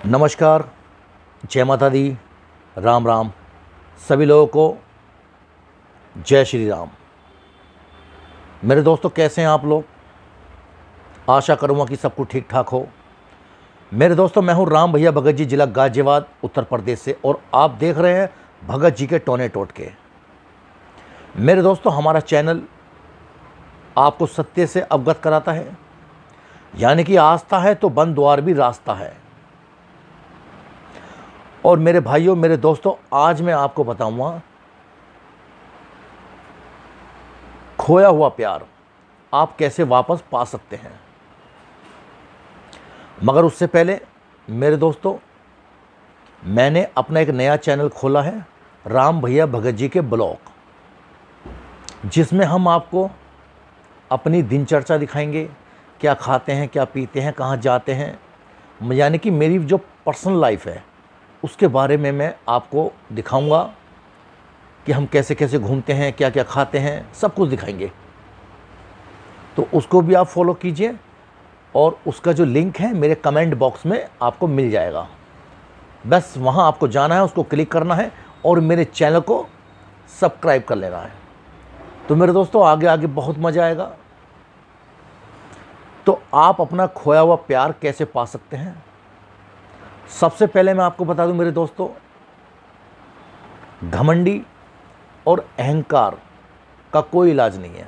नमस्कार, जय माता दी, राम राम। सभी लोगों को जय श्री राम। मेरे दोस्तों, कैसे हैं आप लोग? आशा करूँगा कि सब कुछ ठीक ठाक हो। मेरे दोस्तों, मैं हूँ राम भैया भगत जी, जिला गाजियाबाद, उत्तर प्रदेश से, और आप देख रहे हैं भगत जी के टोने टोटके। मेरे दोस्तों, हमारा चैनल आपको सत्य से अवगत कराता है, यानी कि आस्था है तो बंद द्वार भी रास्ता है। और मेरे भाइयों, मेरे दोस्तों, आज मैं आपको बताऊंगा खोया हुआ प्यार आप कैसे वापस पा सकते हैं। मगर उससे पहले मेरे दोस्तों, मैंने अपना एक नया चैनल खोला है, राम भैया भगत जी के ब्लॉग, जिसमें हम आपको अपनी दिनचर्या दिखाएंगे, क्या खाते हैं, क्या पीते हैं, कहाँ जाते हैं, यानी कि मेरी जो पर्सनल लाइफ है उसके बारे में मैं आपको दिखाऊंगा कि हम कैसे कैसे घूमते हैं, क्या क्या खाते हैं, सब कुछ दिखाएंगे। तो उसको भी आप फॉलो कीजिए, और उसका जो लिंक है मेरे कमेंट बॉक्स में आपको मिल जाएगा। बस वहाँ आपको जाना है, उसको क्लिक करना है और मेरे चैनल को सब्सक्राइब कर लेना है। तो मेरे दोस्तों, आगे आगे बहुत मज़ा आएगा। तो आप अपना खोया हुआ प्यार कैसे पा सकते हैं? सबसे पहले मैं आपको बता दूं मेरे दोस्तों, घमंडी और अहंकार का कोई इलाज नहीं है।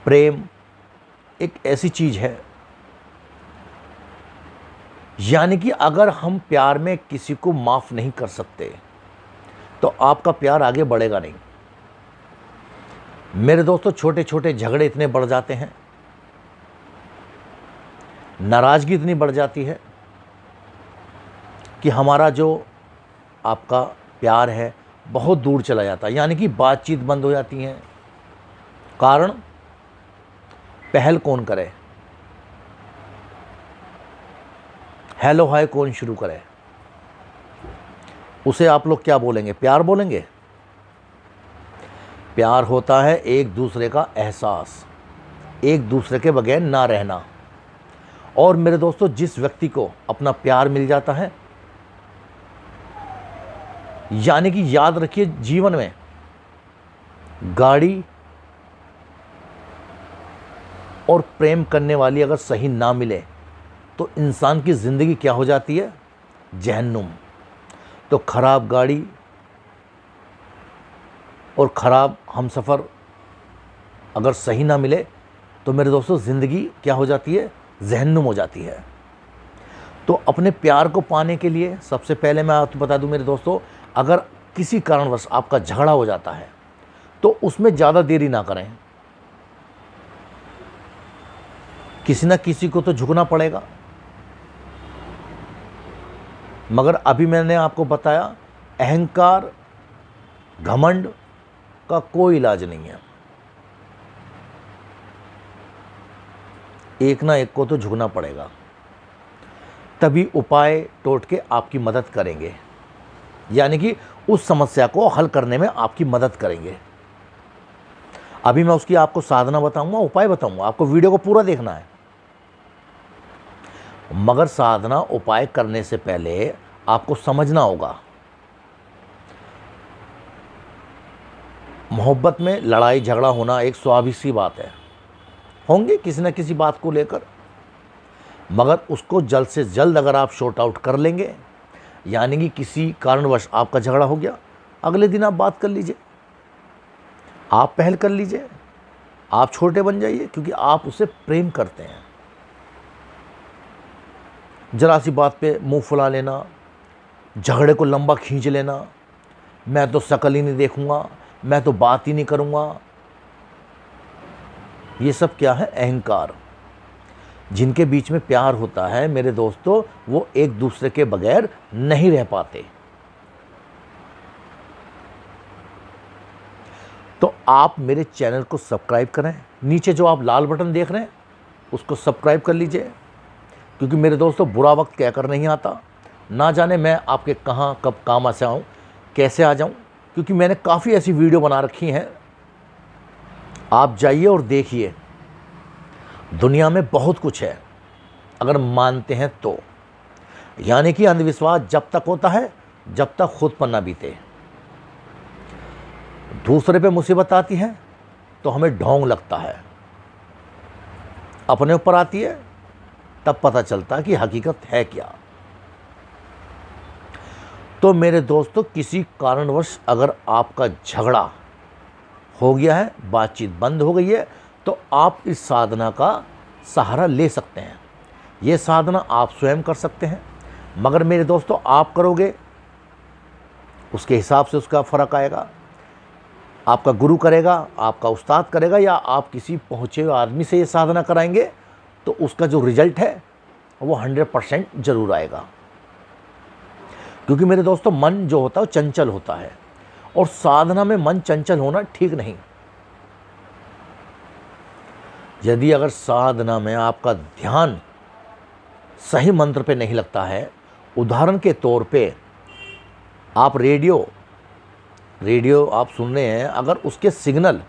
प्रेम एक ऐसी चीज है, यानी कि अगर हम प्यार में किसी को माफ नहीं कर सकते तो आपका प्यार आगे बढ़ेगा नहीं। मेरे दोस्तों, छोटे छोटे झगड़े इतने बढ़ जाते हैं, नाराज़गी इतनी बढ़ जाती है कि हमारा जो आपका प्यार है बहुत दूर चला जाता है, यानी कि बातचीत बंद हो जाती है। कारण, पहल कौन करे, हेलो हाय कौन शुरू करे, उसे आप लोग क्या बोलेंगे? प्यार बोलेंगे? प्यार होता है एक दूसरे का एहसास, एक दूसरे के बगैर ना रहना। और मेरे दोस्तों, जिस व्यक्ति को अपना प्यार मिल जाता है, यानी कि याद रखिए, जीवन में गाड़ी और प्रेम करने वाली अगर सही ना मिले तो इंसान की ज़िंदगी क्या हो जाती है? जहन्नुम। तो खराब गाड़ी और ख़राब हमसफ़र अगर सही ना मिले तो मेरे दोस्तों, ज़िंदगी क्या हो जाती है? जहन्नुम हो जाती है। तो अपने प्यार को पाने के लिए सबसे पहले मैं आपको बता दूं मेरे दोस्तों, अगर किसी कारणवश आपका झगड़ा हो जाता है तो उसमें ज़्यादा देरी ना करें। किसी ना किसी को तो झुकना पड़ेगा। मगर अभी मैंने आपको बताया, अहंकार, घमंड का कोई इलाज नहीं है। एक ना एक को तो झुकना पड़ेगा, तभी उपाय टोटके आपकी मदद करेंगे, यानी कि उस समस्या को हल करने में आपकी मदद करेंगे। अभी मैं उसकी आपको साधना बताऊंगा, उपाय बताऊंगा, आपको वीडियो को पूरा देखना है। मगर साधना उपाय करने से पहले आपको समझना होगा, मोहब्बत में लड़ाई झगड़ा होना एक स्वाभाविक सी बात है, होंगे किसी न किसी बात को लेकर। मगर उसको जल्द से जल्द अगर आप शॉर्ट आउट कर लेंगे, यानी कि किसी कारणवश आपका झगड़ा हो गया, अगले दिन आप बात कर लीजिए, आप पहल कर लीजिए, आप छोटे बन जाइए, क्योंकि आप उसे प्रेम करते हैं। जरा सी बात पे मुंह फुला लेना, झगड़े को लंबा खींच लेना, मैं तो शकल ही नहीं देखूंगा, मैं तो बात ही नहीं करूंगा, ये सब क्या है? अहंकार। जिनके बीच में प्यार होता है मेरे दोस्तों, वो एक दूसरे के बगैर नहीं रह पाते। तो आप मेरे चैनल को सब्सक्राइब करें, नीचे जो आप लाल बटन देख रहे हैं उसको सब्सक्राइब कर लीजिए, क्योंकि मेरे दोस्तों, बुरा वक्त कहकर नहीं आता। ना जाने मैं आपके कहाँ कब काम आ जाऊँ, कैसे आ जाऊँ, क्योंकि मैंने काफ़ी ऐसी वीडियो बना रखी हैं। आप जाइए और देखिए, दुनिया में बहुत कुछ है, अगर मानते हैं तो। यानी कि अंधविश्वास जब तक होता है जब तक खुद पर ना बीते। दूसरे पे मुसीबत आती है तो हमें ढोंग लगता है, अपने ऊपर आती है तब पता चलता है कि हकीकत है क्या। तो मेरे दोस्तों, किसी कारणवश अगर आपका झगड़ा हो गया है, बातचीत बंद हो गई है, तो आप इस साधना का सहारा ले सकते हैं। ये साधना आप स्वयं कर सकते हैं, मगर मेरे दोस्तों आप करोगे उसके हिसाब से उसका फ़र्क आएगा। आपका गुरु करेगा, आपका उस्ताद करेगा, या आप किसी पहुँचे हुए आदमी से ये साधना कराएंगे तो उसका जो रिजल्ट है वो 100% ज़रूर आएगा। क्योंकि मेरे दोस्तों, मन जो होता है वो चंचल होता है, और साधना में मन चंचल होना ठीक नहीं। यदि अगर साधना में आपका ध्यान सही मंत्र पे नहीं लगता है, उदाहरण के तौर पे आप रेडियो आप सुन रहे हैं, अगर उसके सिग्नल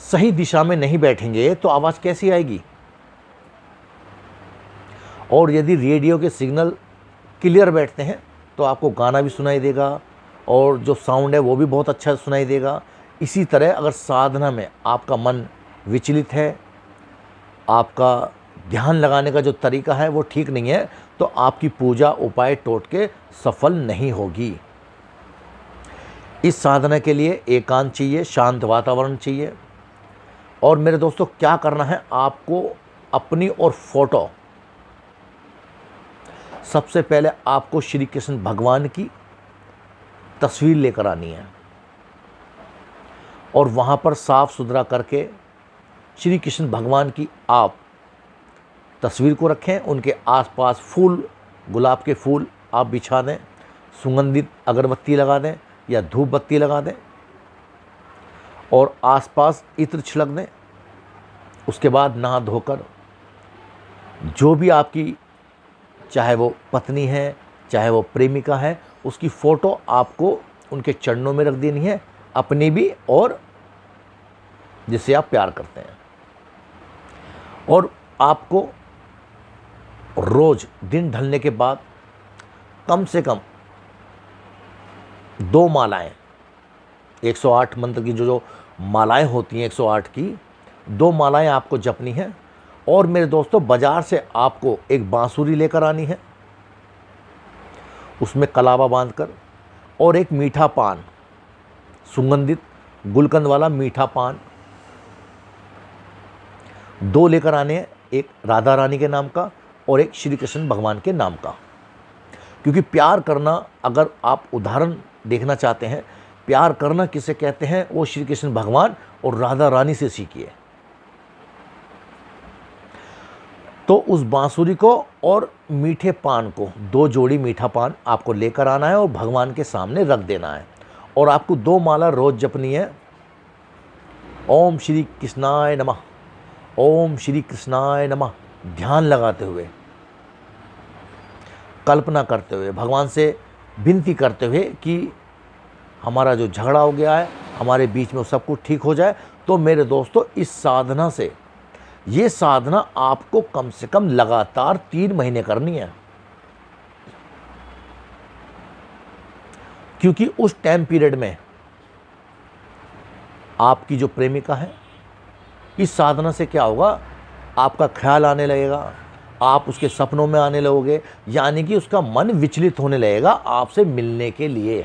सही दिशा में नहीं बैठेंगे तो आवाज़ कैसी आएगी। और यदि रेडियो के सिग्नल क्लियर बैठते हैं तो आपको गाना भी सुनाई देगा, और जो साउंड है वो भी बहुत अच्छा सुनाई देगा। इसी तरह अगर साधना में आपका मन विचलित है, आपका ध्यान लगाने का जो तरीका है वो ठीक नहीं है, तो आपकी पूजा उपाय टोटके सफल नहीं होगी। इस साधना के लिए एकांत चाहिए, शांत वातावरण चाहिए। और मेरे दोस्तों, क्या करना है आपको, अपनी और फोटो, सबसे पहले आपको श्री कृष्ण भगवान की तस्वीर लेकर आनी है, और वहाँ पर साफ सुथरा करके श्री कृष्ण भगवान की आप तस्वीर को रखें। उनके आसपास फूल, गुलाब के फूल आप बिछा दें, सुगंधित अगरबत्ती लगा दें या धूप बत्ती लगा दें, और आसपास इत्र छिड़क दें। उसके बाद नहा धोकर जो भी आपकी, चाहे वो पत्नी है चाहे वो प्रेमिका है, उसकी फ़ोटो आपको उनके चरणों में रख देनी है, अपनी भी और जिससे आप प्यार करते हैं। और आपको रोज़ दिन ढलने के बाद कम से कम 2 मालाएं, 108 मंत्र की जो मालाएं होती हैं 108 की, 2 मालाएं आपको जपनी है। और मेरे दोस्तों, बाज़ार से आपको एक बांसुरी लेकर आनी है, उसमें कलावा बांधकर, और एक मीठा पान, सुगंधित गुलकंद वाला मीठा पान 2 लेकर आने हैं, एक राधा रानी के नाम का और एक श्री कृष्ण भगवान के नाम का। क्योंकि प्यार करना, अगर आप उदाहरण देखना चाहते हैं, प्यार करना किसे कहते हैं, वो श्री कृष्ण भगवान और राधा रानी से सीखिए। तो उस बांसुरी को और मीठे पान को, 2 जोड़ी मीठा पान आपको लेकर आना है और भगवान के सामने रख देना है। और आपको 2 माला रोज जपनी है, ओम श्री कृष्णाय नमः, ओम श्री कृष्णाय नमः, ध्यान लगाते हुए, कल्पना करते हुए, भगवान से विनती करते हुए कि हमारा जो झगड़ा हो गया है हमारे बीच में सब कुछ ठीक हो जाए। तो मेरे दोस्तों, इस साधना से, ये साधना आपको कम से कम लगातार 3 महीने करनी है। क्योंकि उस टाइम पीरियड में आपकी जो प्रेमिका है, इस साधना से क्या होगा, आपका ख्याल आने लगेगा, आप उसके सपनों में आने लगोगे, यानी कि उसका मन विचलित होने लगेगा आपसे मिलने के लिए।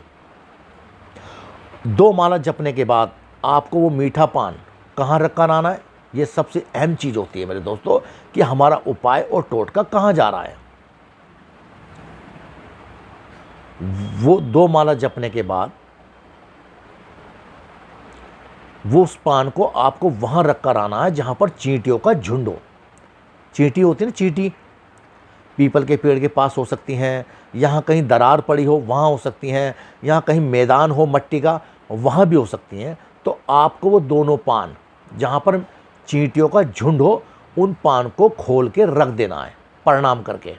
2 माला जपने के बाद आपको वो मीठा पान कहाँ रखकर आना है, ये सबसे अहम चीज़ होती है मेरे दोस्तों, कि हमारा उपाय और टोटका कहाँ जा रहा है। वो 2 माला जपने के बाद वो उस पान को आपको वहाँ रख कर आना है जहाँ पर चींटियों का झुंड हो। चींटी होती है ना, चींटी पीपल के पेड़ के पास हो सकती हैं, यहाँ कहीं दरार पड़ी हो वहाँ हो सकती हैं, यहाँ कहीं मैदान हो मट्टी का वहाँ भी हो सकती हैं। तो आपको वो दोनों पान जहाँ पर चींटियों का झुंड हो, उन पान को खोल के रख देना है, प्रणाम करके,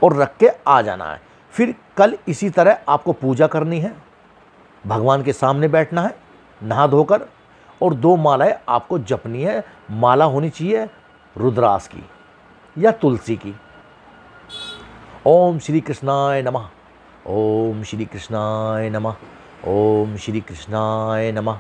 और रख के आ जाना है। फिर कल इसी तरह आपको पूजा करनी है, भगवान के सामने बैठना है नहा धोकर, और 2 मालाएं आपको जपनी है। माला होनी चाहिए रुद्रास की या तुलसी की। ओम श्री कृष्णाय नमः, ओम श्री कृष्णाय नमः, ओम श्री कृष्णाय नमः।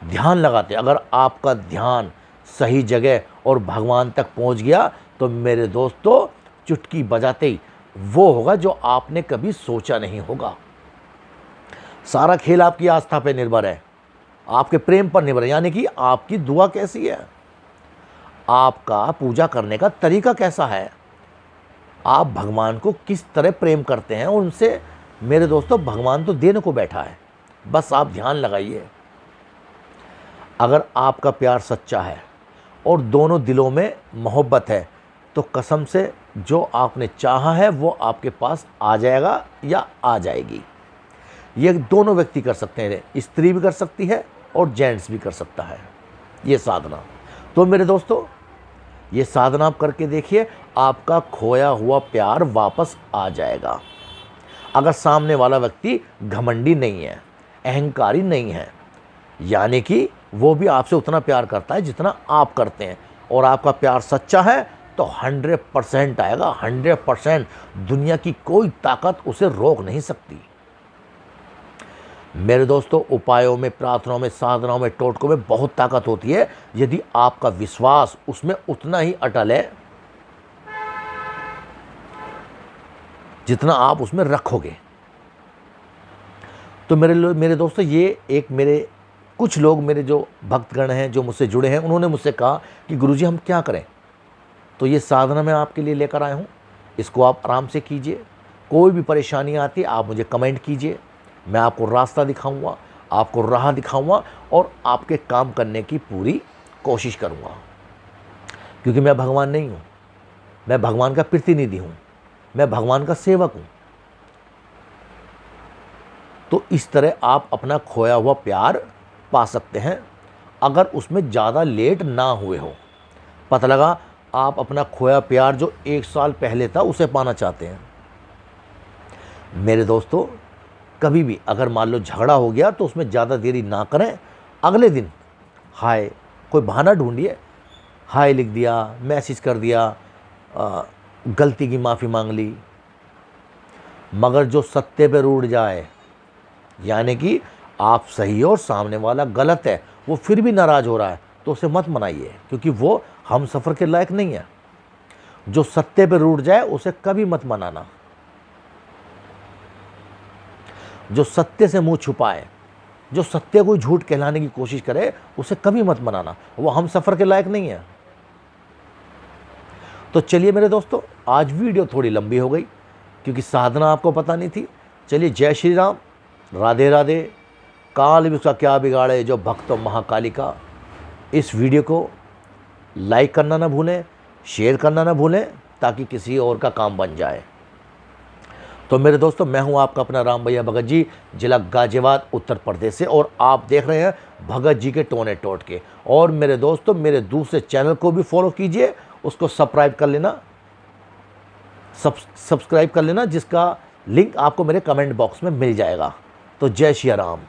ध्यान लगाते, अगर आपका ध्यान सही जगह और भगवान तक पहुंच गया तो मेरे दोस्तों चुटकी बजाते ही वो होगा जो आपने कभी सोचा नहीं होगा। सारा खेल आपकी आस्था पे निर्भर है, आपके प्रेम पर निर्भर है, यानी कि आपकी दुआ कैसी है, आपका पूजा करने का तरीका कैसा है, आप भगवान को किस तरह प्रेम करते हैं। उनसे मेरे दोस्तों भगवान तो देने को बैठा है, बस आप ध्यान लगाइए। अगर आपका प्यार सच्चा है और दोनों दिलों में मोहब्बत है तो कसम से जो आपने चाहा है वो आपके पास आ जाएगा या आ जाएगी। ये दोनों व्यक्ति कर सकते हैं, स्त्री भी कर सकती है और जेंट्स भी कर सकता है ये साधना। तो मेरे दोस्तों ये साधना आप करके देखिए, आपका खोया हुआ प्यार वापस आ जाएगा। अगर सामने वाला व्यक्ति घमंडी नहीं है, अहंकारी नहीं है, यानी कि वो भी आपसे उतना प्यार करता है जितना आप करते हैं, और आपका प्यार सच्चा है तो 100% आएगा, 100%। दुनिया की कोई ताकत उसे रोक नहीं सकती। मेरे दोस्तों उपायों में, प्रार्थनाओं में, साधनाओं में, टोटकों में बहुत ताकत होती है यदि आपका विश्वास उसमें उतना ही अटल है जितना आप उसमें रखोगे। तो मेरे दोस्तों ये एक मेरे कुछ लोग, मेरे जो भक्तगण हैं जो मुझसे जुड़े हैं, उन्होंने मुझसे कहा कि गुरुजी हम क्या करें। तो ये साधना मैं आपके लिए लेकर आया हूँ, इसको आप आराम से कीजिए। कोई भी परेशानी आती है आप मुझे कमेंट कीजिए, मैं आपको रास्ता दिखाऊंगा, आपको राह दिखाऊंगा और आपके काम करने की पूरी कोशिश करूंगा। क्योंकि मैं भगवान नहीं हूँ, मैं भगवान का प्रतिनिधि हूँ, मैं भगवान का सेवक हूँ। तो इस तरह आप अपना खोया हुआ प्यार पा सकते हैं अगर उसमें ज़्यादा लेट ना हुए हो। पता लगा आप अपना खोया प्यार जो 1 साल पहले था उसे पाना चाहते हैं। मेरे दोस्तों कभी भी अगर मान लो झगड़ा हो गया तो उसमें ज़्यादा देरी ना करें, अगले दिन हाय, कोई बहाना ढूंढिए, हाय लिख दिया, मैसेज कर दिया, गलती की माफ़ी मांग ली। मगर जो सत्य पे रूठ जाए, यानी कि आप सही हो और सामने वाला गलत है, वो फिर भी नाराज़ हो रहा है, तो उसे मत मनाइए, क्योंकि वो हम सफ़र के लायक नहीं है। जो सत्य पे रूठ जाए उसे कभी मत मनाना। जो सत्य से मुंह छुपाए, जो सत्य को झूठ कहलाने की कोशिश करे, उसे कभी मत मनाना, वो हम सफ़र के लायक नहीं है। तो चलिए मेरे दोस्तों, आज वीडियो थोड़ी लंबी हो गई क्योंकि साधना आपको पता नहीं थी। चलिए, जय श्री राम, राधे राधे। काल भी उसका क्या बिगाड़े जो भक्त महाकाली का। इस वीडियो को लाइक करना ना भूलें, शेयर करना ना भूलें, ताकि किसी और का काम बन जाए। तो मेरे दोस्तों मैं हूं आपका अपना राम भैया भगत जी, जिला गाजियाबाद उत्तर प्रदेश से, और आप देख रहे हैं भगत जी के टोने टोटके। और मेरे दोस्तों मेरे दूसरे चैनल को भी फॉलो कीजिए, उसको सब्सक्राइब कर लेना, सब्सक्राइब कर लेना, जिसका लिंक आपको मेरे कमेंट बॉक्स में मिल जाएगा। तो जय श्री राम।